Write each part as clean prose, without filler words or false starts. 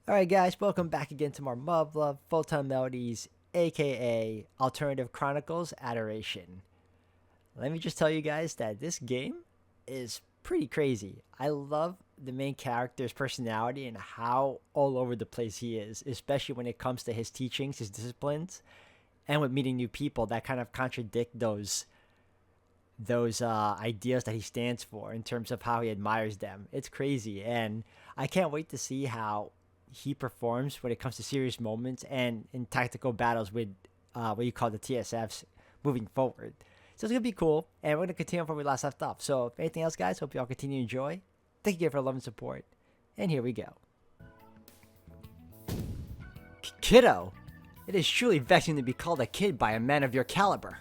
Alright guys, welcome back again to more Muv-Luv, Photonmelodies, aka Alternative Chronicles Adoration. Let me just tell you guys that this game is pretty crazy. I love the main character's personality and how all over the place he is, especially when it comes to his teachings, his disciplines, and with meeting new people that kind of contradict those ideas that he stands for in terms of how he admires them. It's crazy, and I can't wait to see how he performs when it comes to serious moments and in tactical battles with what you call the TSFs moving forward. So it's going to be cool, and we're going to continue from where we last left off. So if anything else, guys, hope you all continue to enjoy. Thank you for love and support, and here we go. Kiddo, it is truly vexing to be called a kid by a man of your caliber.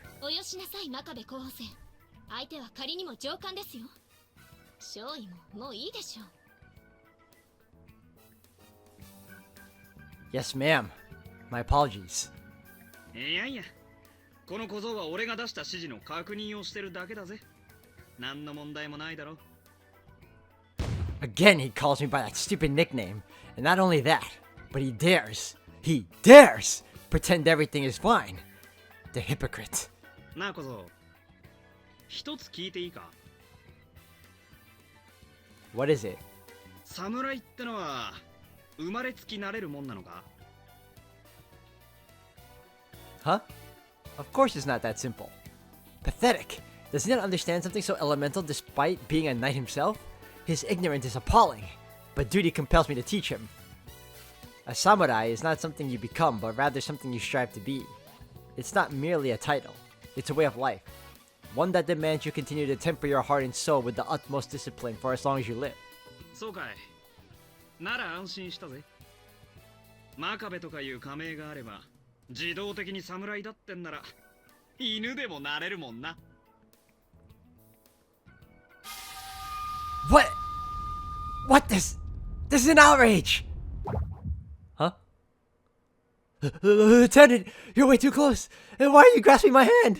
Yes, ma'am. My apologies. いやいや、この小僧は俺が出した指示の確認をしてるだけだぜ。何の問題もないだろ。Again, he calls me by that stupid nickname. And not only that, but he dares pretend everything is fine. The hypocrite. なあ小僧、一つ聞いていいか? What is it? 侍ってのは生まれつきなれるもんなのか? Huh? Of course it's not that simple. Pathetic. Does he not understand something so elemental despite being a knight himself? His ignorance is appalling, but duty compels me to teach him. A samurai is not something you become, but rather something you strive to be. It's not merely a title. It's a way of life. One that demands you continue to temper your heart and soul with the utmost discipline for as long as you live. そうかい。なら安心したぜ。真壁とかいう仮名があれば自動的に侍だってんなら犬でもなれるもんな。What? What this? This is an outrage! Huh? Lieutenant, you're way too close. And why are you grasping my hand?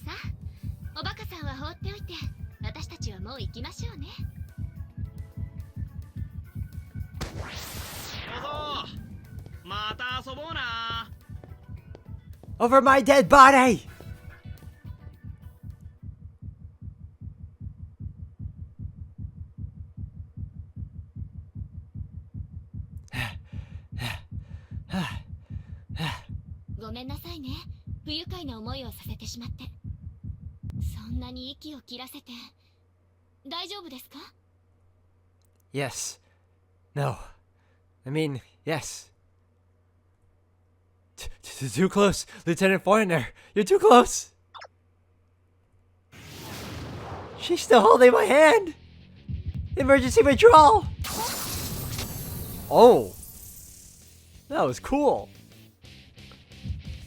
さあ、おバカさんは放っておいて、私たちはもう行きましょうね。また遊ぼうな。 Over my dead body! ごめんなさいね。不愉快な思いをさせてしまって。そんなに息を切らせて大丈夫ですか? Yes. No. I mean, yes. Too close, Lieutenant Foreigner. You're too close. She's still holding my hand. Emergency withdrawal. Oh. That was cool.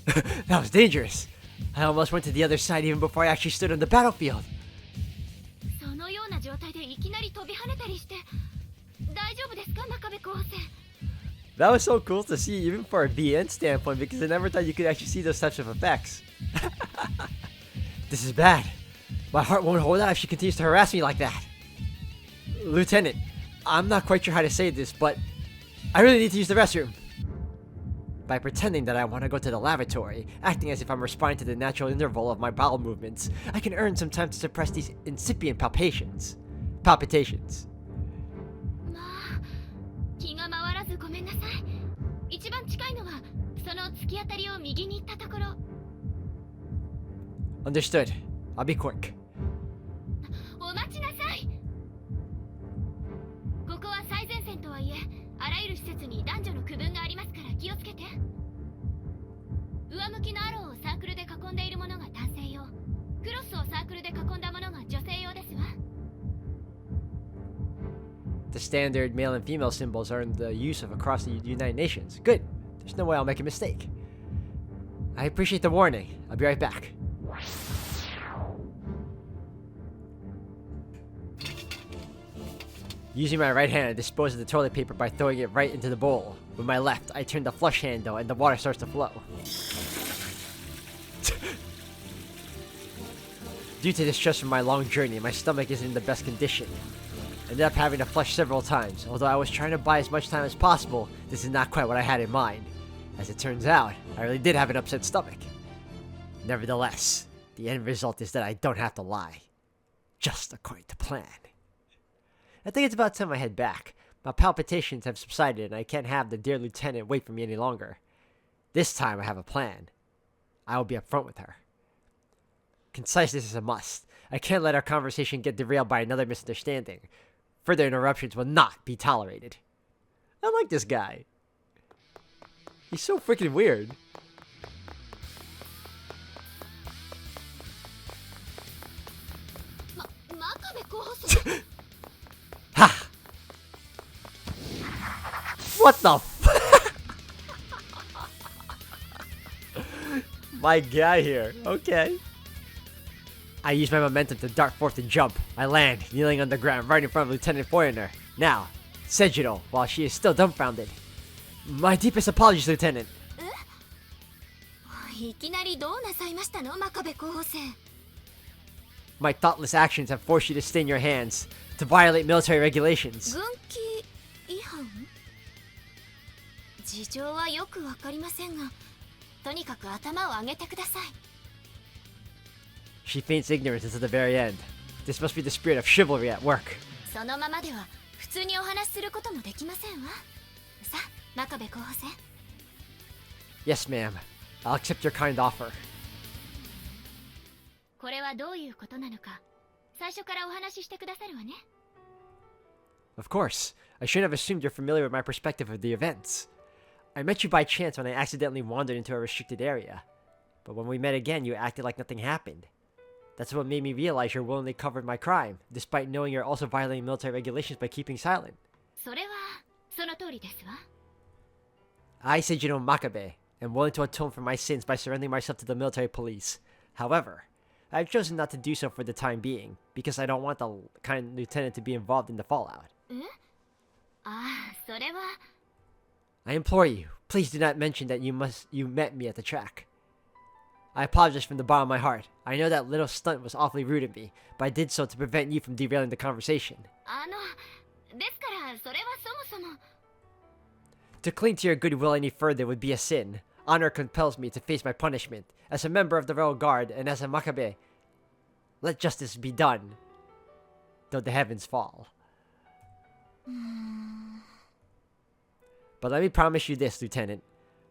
That was dangerous. I almost went to the other side even before I actually stood on the battlefield. そのような状態でいきなり飛び跳ねたりして大丈夫ですか、真壁候補生? That was so cool to see, even for a VN standpoint, because I never thought you could actually see those types of effects. This is bad. My heart won't hold out if she continues to harass me like that. Lieutenant, I'm not quite sure how to say this, but I really need to use the restroom. By pretending that I want to go to the lavatory, acting as if I'm responding to the natural interval of my bowel movements, I can earn some time to suppress these incipient palpitations. まあ、気が回らずごめんなさい。一番近いのはその突き当たりを右に行ったところ。Understood. I'll be quick. お待ちなさい。ここは最前線とはいえ、あらゆる施設に男女の区分がありますから気をつけて。上向きのアローをサークルで囲んでいるものが男性用、クロスをサークルで囲んだものが女性用ですわ。The standard male and female symbols are in the use of across the United Nations. Good. There's no way I'll make a mistake. I appreciate the warning. I'll be right back. Using my right hand, I dispose of the toilet paper by throwing it right into the bowl. With my left, I turn the flush handle and the water starts to flow. Due to the stress from my long journey, my stomach isn't in the best condition. Ended up having to flush several times. Although I was trying to buy as much time as possible, this is not quite what I had in mind. As it turns out, I really did have an upset stomach. Nevertheless, the end result is that I don't have to lie. Just according to plan. I think it's about time I head back. My palpitations have subsided and I can't have the dear lieutenant wait for me any longer. This time I have a plan. I will be upfront with her. Conciseness is a must. I can't let our conversation get derailed by another misunderstanding. Further interruptions will not be tolerated. I like this guy. He's so freaking weird. Ha! What the f- My guy here. Okay. I use my momentum to dart forth and jump. I land, kneeling on the ground right in front of Lieutenant Foreigner. Now, Sejiro, while she is still dumbfounded. My deepest apologies, Lieutenant. いきなりどうなさいましたの、真壁候補生。 My thoughtless actions have forced you to stain your hands, to violate military regulations. 軍規違反？事情はよくわかりませんが、とにかく頭を上げてください。 She feigns ignorance until the very end. This must be the spirit of chivalry at work. そのままでは普通にお話しすることもできませんわ。さあ、真壁候補生。 Yes, ma'am. I'll accept your kind offer. これはどういうことなのか、最初からお話ししてくださるわね。 Of course. I shouldn't have assumed you're familiar with my perspective of the events. I met you by chance when I accidentally wandered into a restricted area. But when we met again, you acted like nothing happened. That's what made me realize you're willingly covered my crime, despite knowing you're also violating military regulations by keeping silent. それはその通りですわ。 I, Seijiro Makabe, am willing to atone for my sins by surrendering myself to the military police. However, I've chosen not to do so for the time being, because I don't want the kind lieutenant to be involved in the fallout. ああ、それは。 I implore you, please do not mention that you met me at the track. I apologize from the bottom of my heart. I know that little stunt was awfully rude of me, but I did so to prevent you from derailing the conversation. ですからそれはそもそも。 To cling to your goodwill any further would be a sin. Honor compels me to face my punishment. As a member of the Royal Guard and as a Makabe, let justice be done, though the heavens fall. But let me promise you this, Lieutenant.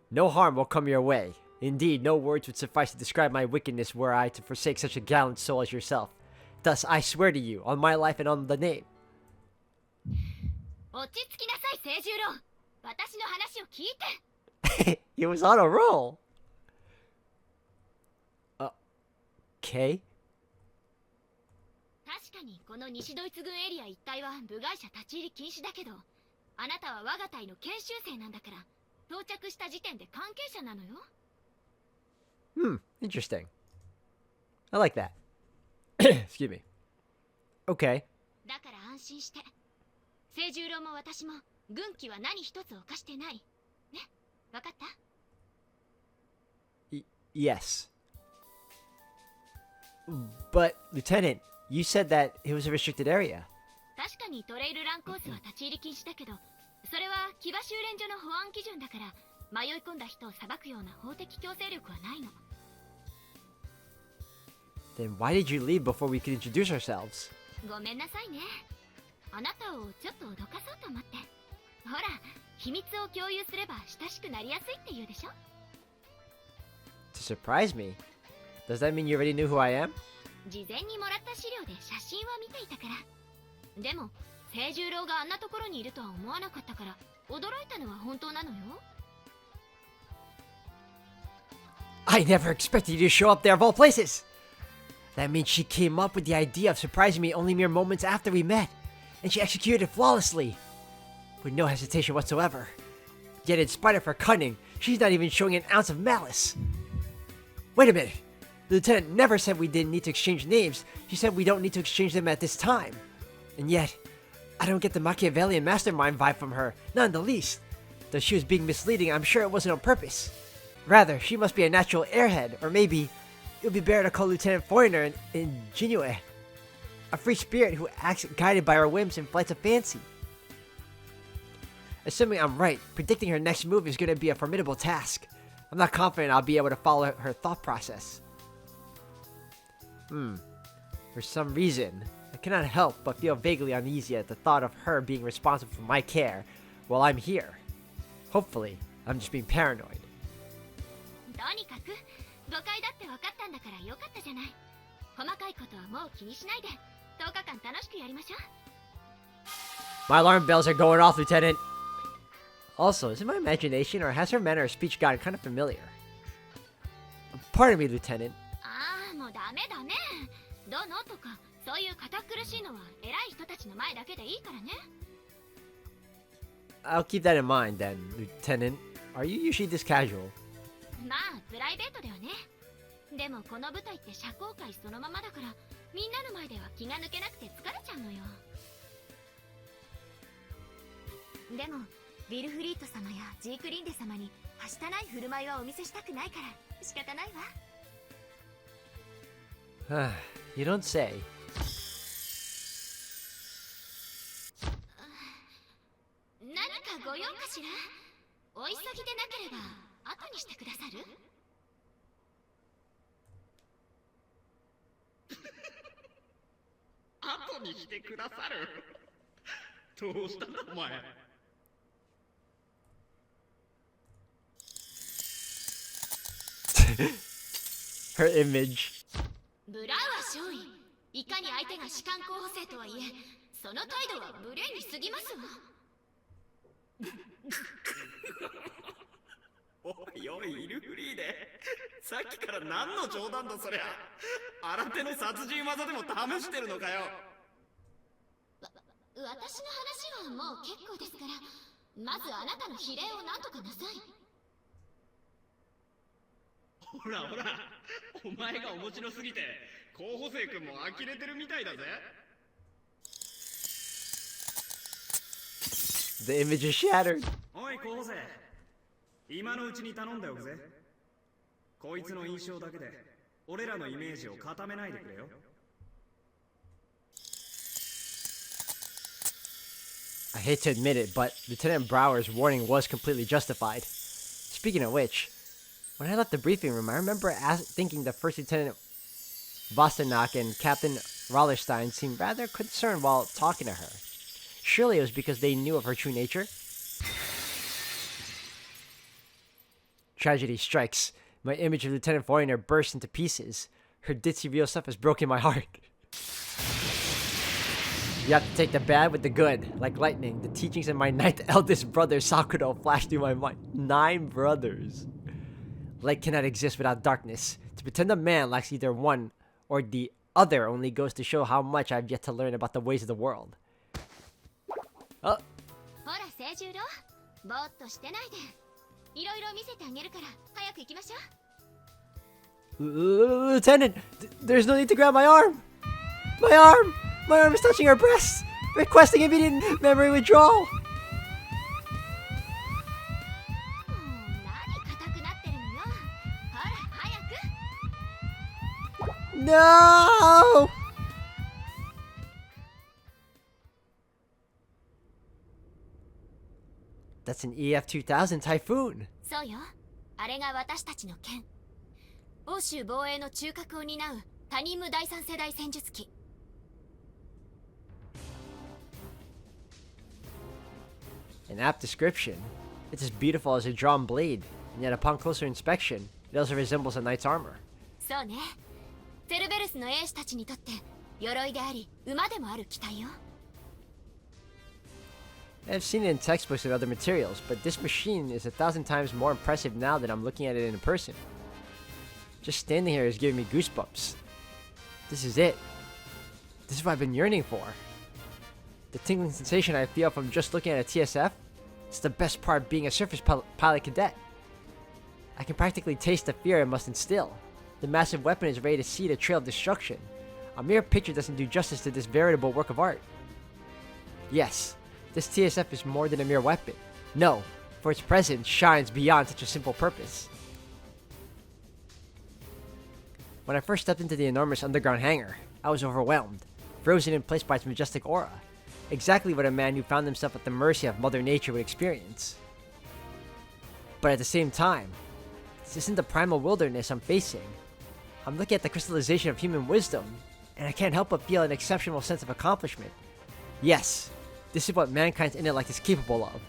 No harm will come your way. Indeed, no words would suffice to describe my wickedness were I to forsake such a gallant soul as yourself. Thus, I swear to you, on my life and on the name. 落ち着きなさい、清十郎。私の話を聞いて。He was on a roll. Okay. 確かにこの西ドイツ軍エリア一帯は部外者立ち入り禁止だけど、あなたは我が隊の研修生なんだから、到着した時点で関係者なのよ。Interesting. I like that. Excuse me. Okay. だから安心して。清十郎も私も軍紀は何一つ犯してない。ね、わかった？ Yes. But, Lieutenant, you said that it was a restricted area. 確かにトレイルランコースは立ち入り禁止だけど、それは騎馬修練所の保安基準だから、迷い込んだ人を裁くような法的強制力はないの。Then why did you leave before we could introduce ourselves? ごめんなさいね。あなたをちょっと脅かそうと思って。ほら、秘密を共有すれば親しくなりやすいって言うでしょ。To surprise me? Does that mean you already knew who I am? 事前にもらった資料で写真は見ていたから。でも、清十郎があんなところにいるとは思わなかったから、驚いたのは本当なのよ。I never expected you to show up there of all places! That means she came up with the idea of surprising me only mere moments after we met, and she executed it flawlessly, with no hesitation whatsoever. Yet in spite of her cunning, she's not even showing an ounce of malice. Wait a minute. The lieutenant never said we didn't need to exchange names. She said we don't need to exchange them at this time. And yet, I don't get the Machiavellian mastermind vibe from her, not in the least. Though she was being misleading, I'm sure it wasn't on purpose. Rather, she must be a natural airhead, or maybe it would be better to call Lieutenant Foreigner an ingenue. A free spirit who acts guided by her whims and flights of fancy. Assuming I'm right, predicting her next move is going to be a formidable task. I'm not confident I'll be able to follow her thought process. For some reason, I cannot help but feel vaguely uneasy at the thought of her being responsible for my care while I'm here. Hopefully, I'm just being paranoid. とにかく誤解だって分かったんだからよかったじゃない。細かいことはもう気にしないで10日間楽しくやりましょう。 My alarm bells are going off, Lieutenant. Also, is it my imagination or has her manner of speech gotten kind of familiar? Pardon me, Lieutenant. ああ、もうダメだね。どのとかそういう堅苦しいのは偉い人たちの前だけでいいからね。 I'll keep that in mind then, Lieutenant. Are you usually this casual? まあプライベートではね。でもこの舞台って社交界そのままだからみんなの前では気が抜けなくて疲れちゃうのよ。でもビルフリート様やジークリンデ様にはしたない振る舞いはお見せしたくないから仕方ないわ。You don't say. 何かご用かしら。お急ぎでなければ後にしてくださる？後にしてくださる。どうしたんだお前。Her image. ブラウア少尉、いかに相手が士官候補生とはいえ、その態度は無礼に過ぎますわ。おいおい、イルフリーでさっきから何の冗談だそりゃ。新手の殺人技でも試してるのかよ。私の話はもう結構ですから、まずあなたの比例を何とかなさい。ほらほら、お前が面白すぎて候補生君も呆れてるみたいだぜ。 The image is shattered. おい候補生、今のうちに頼んでおくぜ。こいつの印象だけで俺らのイメージを固めないでくれよ。I hate to admit it, but Lieutenant Brower's warning was completely justified. Speaking of which, when I left the briefing room, I remember thinking the First Lieutenant Vostenak and Captain Rollerstein seemed rather concerned while talking to her. Surely it was because they knew of her true nature? Tragedy strikes. My image of Lieutenant Foreigner bursts into pieces. Her ditzy real stuff has broken my heart. You have to take the bad with the good. Like lightning, the teachings of my ninth eldest brother Sakuro flashed through my mind. 9 brothers. Light cannot exist without darkness. To pretend a man lacks either one or the other only goes to show how much I've yet to learn about the ways of the world. Oh. ほら清十郎、ぼーっとしてないで。いろいろ見せてあげるから早く行きましょう。 Lieutenant, there's no need to grab my arm. My arm! My arm is touching her breast, requesting immediate memory withdrawal. 何硬くなってるのよ。ほら早く。 No! That's an EF-2000 Typhoon. そうよ。あれが私たちの剣。欧州防衛の中核を担うタニム第3世代戦術機。An apt description. It's as beautiful as a drawn blade, and yet upon closer inspection, it also resembles a knight's armor. そうね。ゼルベルスの兵士たちにとって鎧であり馬でもある機体よ。 I've seen it in textbooks and other materials, but this machine is 1,000 times more impressive now that I'm looking at it in person. Just standing here is giving me goosebumps. This is it. This is what I've been yearning for. The tingling sensation I feel from just looking at a TSF, it's the best part of being a surface pilot cadet. I can practically taste the fear it must instill. The massive weapon is ready to seed a trail of destruction. A mere picture doesn't do justice to this veritable work of art. Yes, this TSF is more than a mere weapon. No, for its presence shines beyond such a simple purpose. When I first stepped into the enormous underground hangar, I was overwhelmed. frozen in place by its majestic aura. Exactly what a man who found himself at the mercy of Mother Nature would experience. But at the same time, this isn't the primal wilderness I'm facing. I'm looking at the crystallization of human wisdom, and I can't help but feel an exceptional sense of accomplishment. Yes, this is what mankind's intellect is capable of.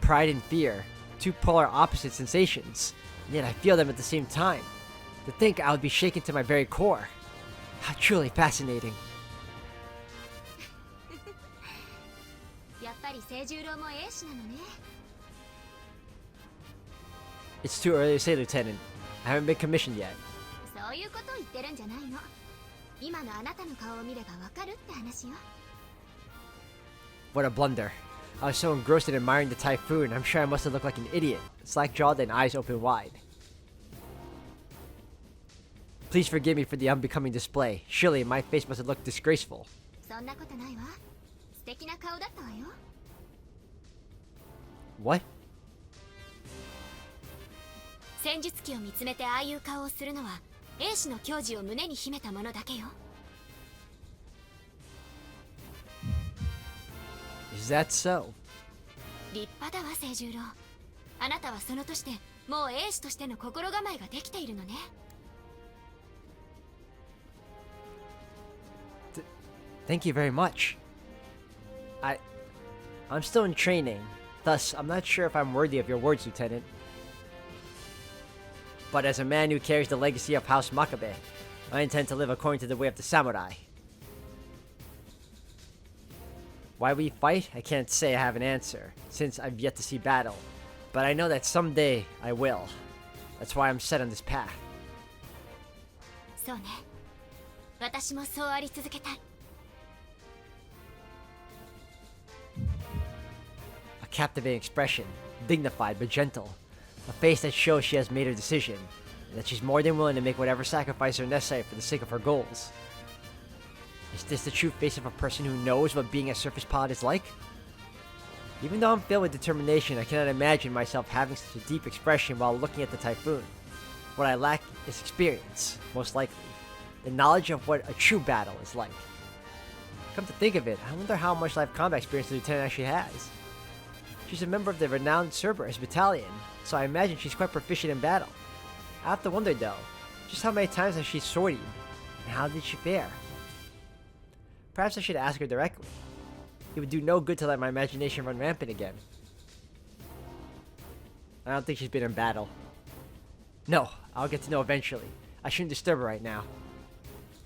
Pride and fear, two polar opposite sensations, and yet I feel them at the same time. To think I would be shaken to my very core. How truly fascinating. やっぱり清十郎も英士なのね。 It's too early to say, Lieutenant. I haven't been commissioned yet. そういうことを言ってるんじゃないの。今のあなたの顔を見ればわかるって話よ。 What a blunder. I was so engrossed in admiring the typhoon, I'm sure I must have looked like an idiot, slack-jawed and eyes open wide. Please forgive me for the unbecoming display. Surely my face must have looked disgraceful. そんなことないわ。素敵な顔だったわよ。 What? 戦術機を見つめてああいう顔をするのは英士の矜持を胸に秘めたものだけよ。 Is that so? 立派だわ清十郎。あなたはその年でもう英士としての心構えができているのね。 Thank you very much. I'm still in training, thus I'm not sure if I'm worthy of your words, Lieutenant. But as a man who carries the legacy of House Makabe, I intend to live according to the way of the samurai. Why we fight, I can't say I have an answer, since I've yet to see battle. But I know that someday I will. That's why I'm set on this path. そうね。私もそうあり続けたい。 A captivating expression, dignified but gentle. A face that shows she has made her decision, and that she's more than willing to make whatever sacrifices are necessary for the sake of her goals. Is this the true face of a person who knows what being a surface pilot is like? Even though I'm filled with determination, I cannot imagine myself having such a deep expression while looking at the typhoon. What I lack is experience, most likely. The knowledge of what a true battle is like. Come to think of it, I wonder how much live combat experience the lieutenant actually has. She's a member of the renowned Cerberus battalion, so I imagine she's quite proficient in battle. I have to wonder though, just how many times has she sortied, and how did she fare? Perhaps I should ask her directly. It would do no good to let my imagination run rampant again. I don't think she's been in battle. No, I'll get to know eventually. I shouldn't disturb her right now.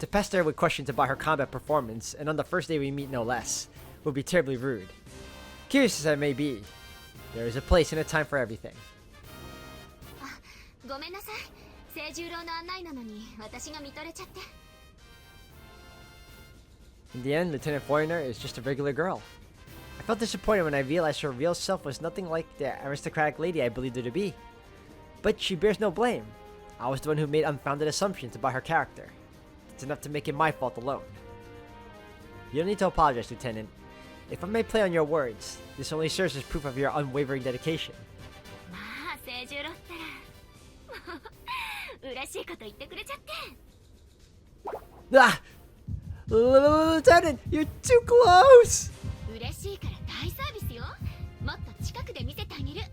To pester her with questions about her combat performance, and on the first day we meet no less, would be terribly rude. Curious as I may be, there is a place and a time for everything. ごめんなさい。清十郎の案内なのに私が見とれちゃって。 In the end, Lieutenant Foreigner is just a regular girl. I felt disappointed when I realized her real self was nothing like the aristocratic lady I believed her to be. But she bears no blame. I was the one who made unfounded assumptions about her character. It's enough to make it my fault alone. You don't need to apologize, Lieutenant. If I may play on your words, this only serves as proof of your unwavering dedication. まあ清十郎ったら嬉しいこと言ってくれちゃって。 Ah! Lieutenant, you're too close! 嬉しいから大サービスよ。もっと近くで見せてあげる。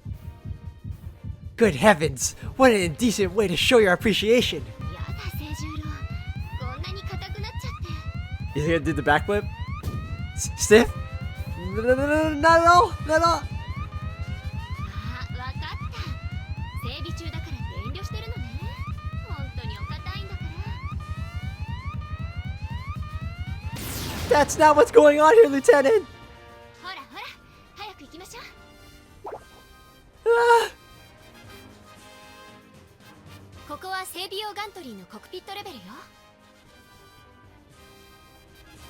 Good heavens! What an indecent way to show your appreciation! やだ清十郎。こんなに硬くなっちゃって。 Is he gonna do the backflip? Stiff? No, not at all! Not at all! あ、わかった。整備中だからって遠慮してるのね。本当にお堅いんだから。 That's not what's going on here, Lieutenant! ほらほら、早く行きましょう。 Ah! ここは整備用ガントリーのコクピットレベルよ。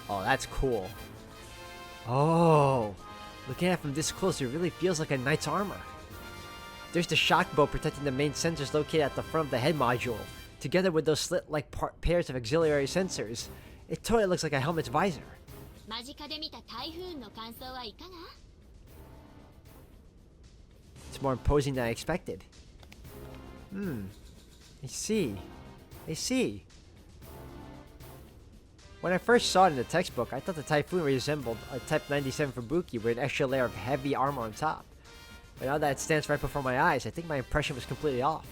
Oh, that's cool. Oh, looking at it from this close, it really feels like a knight's armor. There's the shock bow protecting the main sensors located at the front of the head module, together with those slit-like pairs of auxiliary sensors. It totally looks like a helmet's visor. 間近で見た台風の感想はいかが？ It's more imposing than I expected. I see. When I first saw it in the textbook, I thought the Typhoon resembled a Type 97 Fubuki with an extra layer of heavy armor on top. But now that it stands right before my eyes, I think my impression was completely off.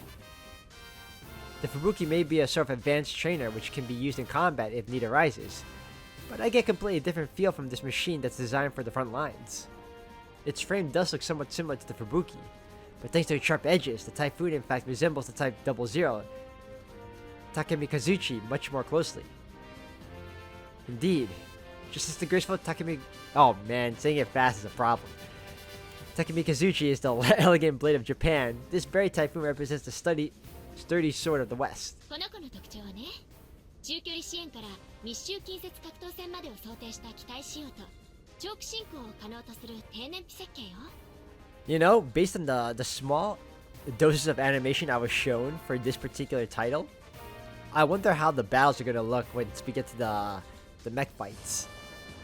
The Fubuki may be a sort of advanced trainer which can be used in combat if need arises, but I get a completely different feel from this machine that's designed for the front lines. Its frame does look somewhat similar to the Fubuki, but thanks to its sharp edges, the Typhoon in fact resembles the Type 00 Takemikazuchi much more closely. Indeed, just as the graceful oh man, saying it fast is a problem. Takemikazuchi is the elegant blade of Japan. This very Typhoon represents the sturdy sword of the West. この子の特徴はね、中距離支援から密集近接格闘戦までを想定した機体仕様と長期進行を可能とする低燃費設計よ。You know, based on the small doses of animation I was shown for this particular title, I wonder how the battles are gonna look once we get to the mech fights.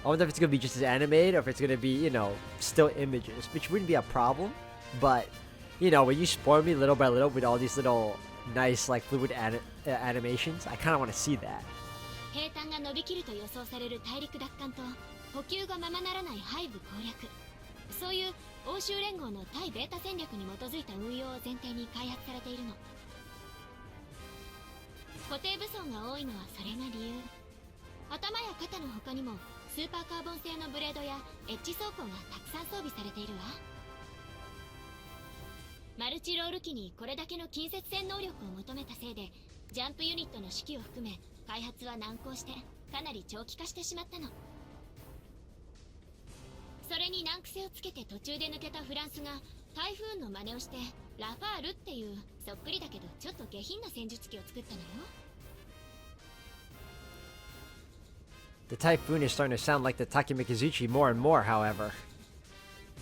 I wonder if it's gonna be just as animated or if it's gonna be, you know, still images, which wouldn't be a problem. But, you know, when you spoil me little by little with all these little nice, like, fluid animations, I kind of want to see that. 兵站が伸びきると予想される大陸奪還と補給がままならない背部攻略、そういう欧州連合の対ベータ戦略に基づいた運用を前提に開発されているの。固定武装が多いのはそれが理由。頭や肩の他にもスーパーカーボン製のブレードやエッジ装甲がたくさん装備されているわ。マルチロール機にこれだけの近接戦能力を求めたせいで、ジャンプユニットの指揮を含め開発は難航してかなり長期化してしまったの。それに難癖をつけて途中で抜けたフランスが台風の真似をしてラファールっていうそっくりだけどちょっと下品な戦術機を作ったのよ。The Typhoon is starting to sound like the Takemikazuchi more and more, however.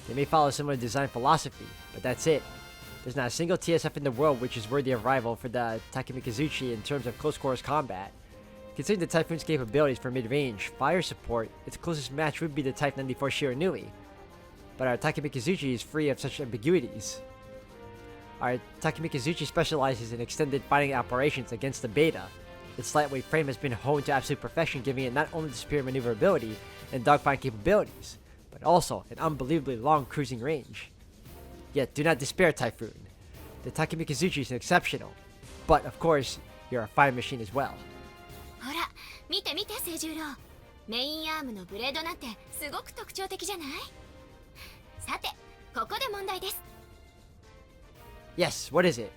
They may follow a similar design philosophy, but that's it. There's not a single TSF in the world which is worthy of rival for the Takemikazuchi in terms of close quarters combat. Considering the Typhoon's capabilities for mid-range fire support, its closest match would be the Type 94 Shiranui. But our Takemikazuchi is free of such ambiguities. Our Takemikazuchi specializes in extended fighting operations against the Beta. Its lightweight frame has been honed to absolute perfection, giving it not only the superior maneuverability and dogfighting capabilities, but also an unbelievably long cruising range. Yet, do not despair, Typhoon. The Takemikazuchi is exceptional, but of course, you're a fine machine as well. ほら、見て見て清十郎。メインアームのブレードなんてすごく特徴的じゃない？さて、ここで問題です。Yes, what is it?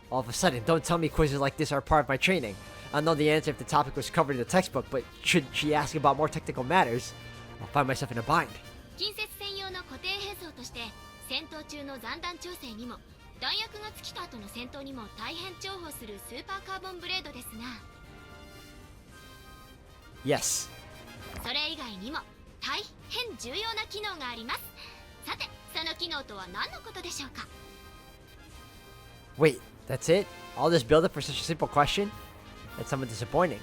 All of a sudden, don't tell me quizzes like this are part of my training. I'll know the answer if the topic was covered in the textbook, but should she ask about more technical matters, I'll find myself in a bind. 近接専用の固定兵装として戦闘中の残弾調整にも弾薬が尽きた後の戦闘にも大変重宝するスーパーカーボンブレードですが、 Yes. それ以外にも大変重要な機能があります。さて、その機能とは何のことでしょうか？ Wait, that's it? All this build-up for such a simple question? That's somewhat disappointing.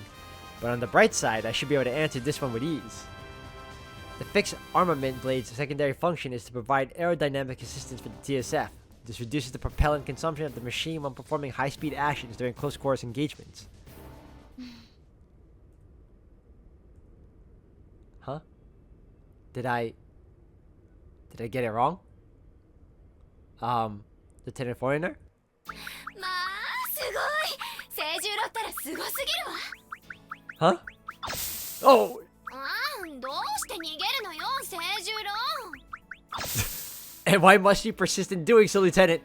But on the bright side, I should be able to answer this one with ease. The fixed armament blade's secondary function is to provide aerodynamic assistance for the TSF. This reduces the propellant consumption of the machine when performing high-speed actions during close-quarters engagements. Huh? Did I get it wrong? Lieutenant Foreigner? まあ、すごい。清十郎ったらすごすぎるわ。Huh? Oh! どうして逃げるのよ、清十郎。 And why must you persist in doing so, Lieutenant?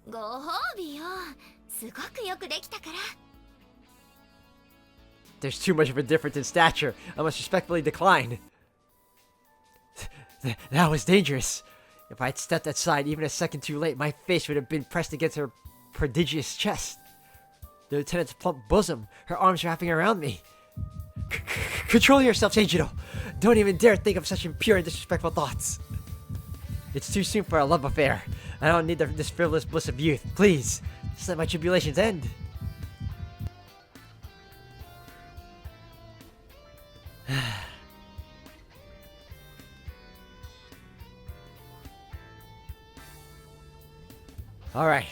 ご褒美よ。すごくよくできたから。 There's too much of a difference in stature. I must respectfully decline. That was dangerous. If I had stepped aside even a second too late, my face would have been pressed against her prodigious chest. The lieutenant's plump bosom, her arms wrapping around me. Control yourself, Seijiro. Don't even dare think of such impure and disrespectful thoughts. It's too soon for a love affair. I don't need this frivolous bliss of youth. Please, just let my tribulations end. Alright.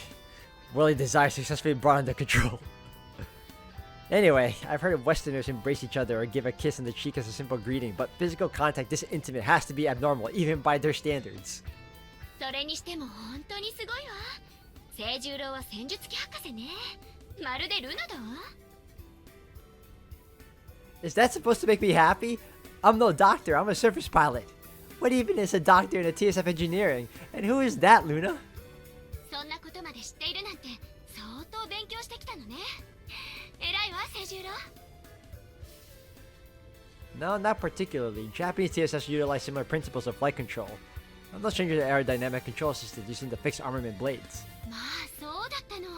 Worldly desire successfully brought under control. Anyway, I've heard Westerners embrace each other or give a kiss on the cheek as a simple greeting, but physical contact this intimate has to be abnormal, even by their standards. それにしても本当にすごいわ。清十郎は戦術機博士ね。まるでルナだわ。Is that supposed to make me happy? I'm no doctor, I'm a surface pilot. What even is a doctor in a TSF engineering? And who is that, Luna? そんなことまで知っているなんて相当勉強してきたのね。偉いわ、清十郎。No, not particularly. Japanese TSFs utilize similar principles of flight control. I'm no stranger to aerodynamic control systems using the fixed armament blades. まあそうだったの。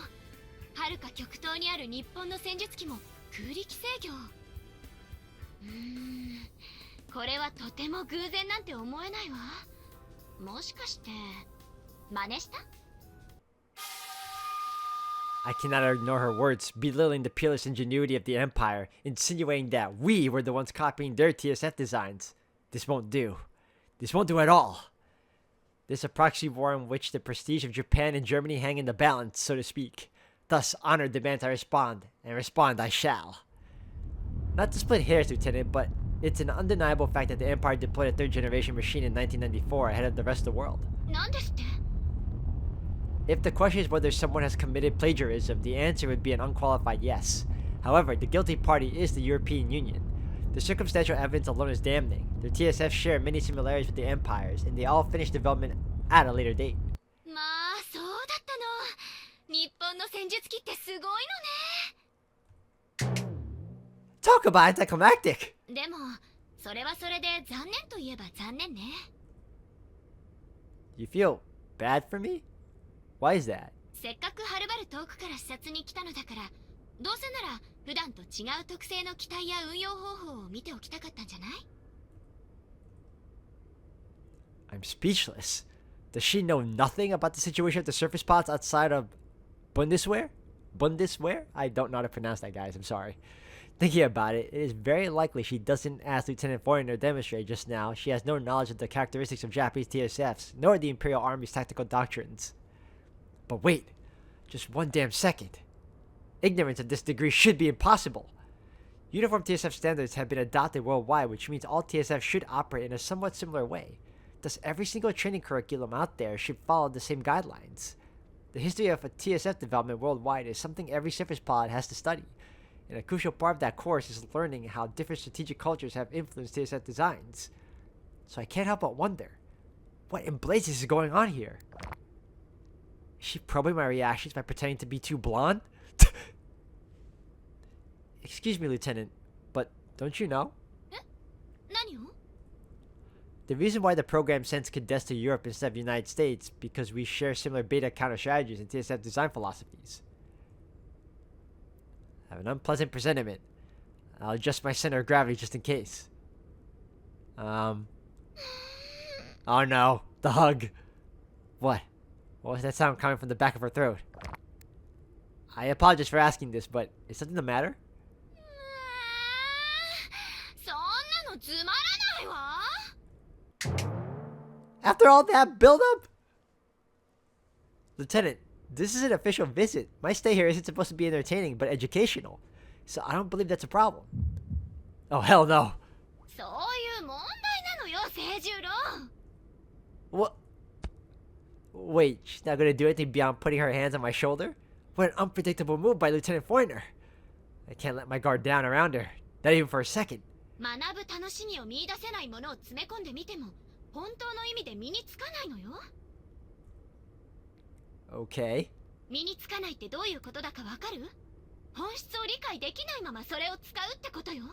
はるか極東にある日本の戦術機も空力制御。これはとても偶然なんて思えないわ。もしかして真似した？ I cannot ignore her words, belittling the peerless ingenuity of the Empire, insinuating that we were the ones copying their TSF designs. This won't do. This won't do at all. This is a proxy war in which the prestige of Japan and Germany hang in the balance, so to speak. Thus, honor demands I respond, and respond I shall. Not to split hairs, Lieutenant, but it's an undeniable fact that the Empire deployed a third-generation machine in 1994 ahead of the rest of the world. なんですって？ If the question is whether someone has committed plagiarism, the answer would be an unqualified yes. However, the guilty party is the European Union. The circumstantial evidence alone is damning. Their TSFs share many similarities with the Empire's, and they all finished development at a later date. まあそうだったの。日本の戦術機ってすごいのね。 Talk about anticlimactic! でもそれはそれで残念といえば残念ね。 You feel bad for me? Why is that? せっかくはるばる遠くから視察に来たのだから、どうせなら普段と違う特性の機体や運用方法を見ておきたかったんじゃない？ I'm speechless. Does she know nothing about the situation of the surface pods outside of Bundeswehr? Bundeswehr? I don't know how to pronounce that, guys. I'm sorry. Thinking about it, it is very likely she doesn't, as Lieutenant Foreigner demonstrated just now, she has no knowledge of the characteristics of Japanese TSFs, nor the Imperial Army's tactical doctrines. But wait, just one damn second. Ignorance of this degree should be impossible. Uniform TSF standards have been adopted worldwide, which means all TSFs should operate in a somewhat similar way. Thus, every single training curriculum out there should follow the same guidelines. The history of a TSF development worldwide is something every surface pod has to study, and a crucial part of that course is learning how different strategic cultures have influenced TSF designs. So I can't help but wonder, what in blazes is going on here? Is she probing my reactions by pretending to be too blonde? Excuse me, Lieutenant, but don't you know? 何を？ The reason why the program sends cadets to Europe instead of the United States because we share similar beta counter strategies and TSF design philosophies. I have an unpleasant presentiment. I'll adjust my center of gravity just in case. Oh no, the hug. What? What was that sound coming from the back of her throat? I apologize for asking this, but is something the matter? そんなのつまらないわ。 After all that build-up? Lieutenant, this is an official visit. My stay here isn't supposed to be entertaining, but educational. So I don't believe that's a problem. Oh, hell no. そういう問題なのよ、清十郎。 What? Wait, she's not gonna do anything beyond putting her hands on my shoulder? What an unpredictable move by Lieutenant Foreigner. I can't let my guard down around her. Not even for a second. 学ぶ楽しみを見出せないものを詰め込んでみても、本当の意味で身につかないのよ。 Okay. 身につかないってどういうことだかわかる？本質を理解できないままそれを使うってことよ。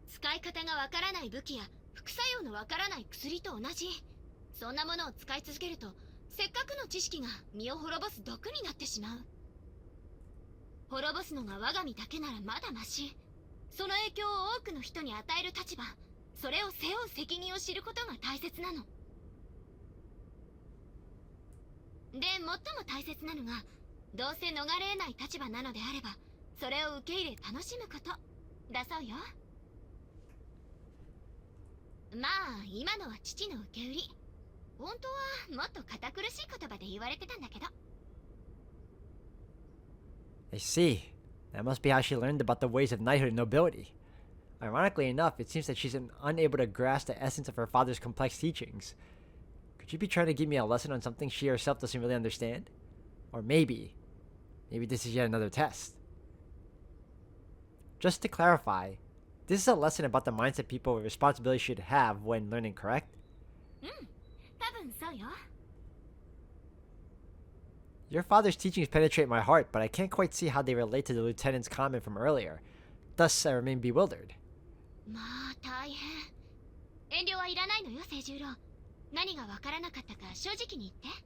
使い方がわからない武器や副作用のわからない薬と同じ。そんなものを使い続けると、せっかくの知識が身を滅ぼす毒になってしまう。滅ぼすのが我が身だけならまだマシ。その影響を多くの人に与える立場、それを背負う責任を知ることが大切なの。で、最も大切なのが、どうせ逃れ得ない立場なのであれば、それを受け入れ楽しむことだそうよ。まあ、今のは父の受け売り。本当はもっと堅苦しい言葉で言われてたんだけど。 I see. That must be how she learned about the ways of knighthood and nobility. Ironically enough, it seems that she's unable to grasp the essence of her father's complex teachings. Could she be trying to give me a lesson on something she herself doesn't really understand? Or maybe this is yet another test. Just to clarify, this is a lesson about the mindset people with responsibility should have when learning, correct? 多分そうよ。 Your father's teachings penetrate my heart, but I can't quite see how they relate to the lieutenant's comment from earlier. Thus, I remain bewildered. まあ大変。遠慮はいらないのよ清十郎。何がわからなかったか正直に言って。